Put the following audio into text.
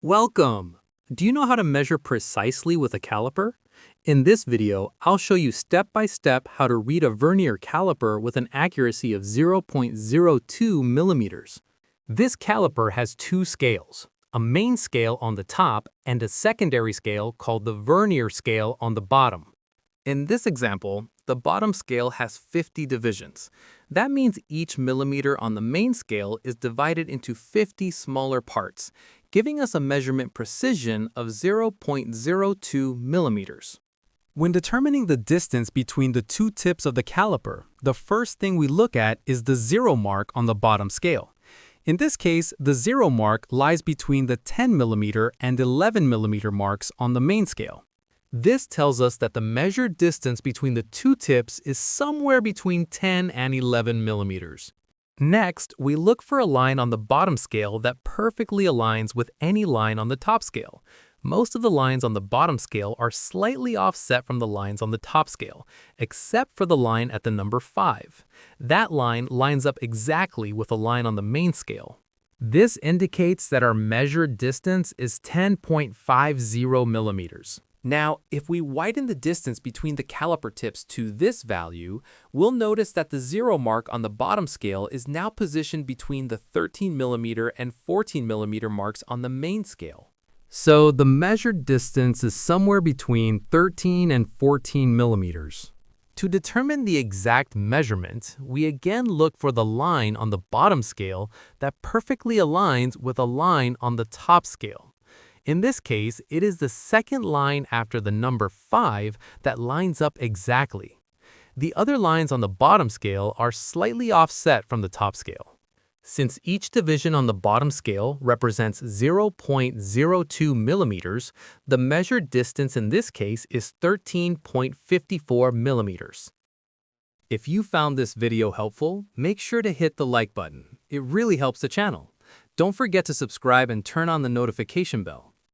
Welcome! Do you know how to measure precisely with a caliper? In this video, I'll show you step by step how to read a Vernier caliper with an accuracy of 0.02 millimeters. This caliper has two scales, a main scale on the top and a secondary scale called the Vernier scale on the bottom. In this example, the bottom scale has 50 divisions. That means each millimeter on the main scale is divided into 50 smaller parts, giving us a measurement precision of 0.02 millimeters. When determining the distance between the two tips of the caliper, the first thing we look at is the zero mark on the bottom scale. In this case, the zero mark lies between the 10 millimeter and 11 millimeter marks on the main scale. This tells us that the measured distance between the two tips is somewhere between 10 and 11 millimeters. Next, we look for a line on the bottom scale that perfectly aligns with any line on the top scale. Most of the lines on the bottom scale are slightly offset from the lines on the top scale, except for the line at the number 5. That line lines up exactly with a line on the main scale. This indicates that our measured distance is 10.50 millimeters. Now, if we widen the distance between the caliper tips to this value, we'll notice that the zero mark on the bottom scale is now positioned between the 13 millimeter and 14 millimeter marks on the main scale. So the measured distance is somewhere between 13 and 14 millimeters. To determine the exact measurement, we again look for the line on the bottom scale that perfectly aligns with a line on the top scale. In this case, it is the second line after the number 5 that lines up exactly. The other lines on the bottom scale are slightly offset from the top scale. Since each division on the bottom scale represents 0.02 millimeters, the measured distance in this case is 13.54 millimeters. If you found this video helpful, make sure to hit the like button. It really helps the channel. Don't forget to subscribe and turn on the notification bell.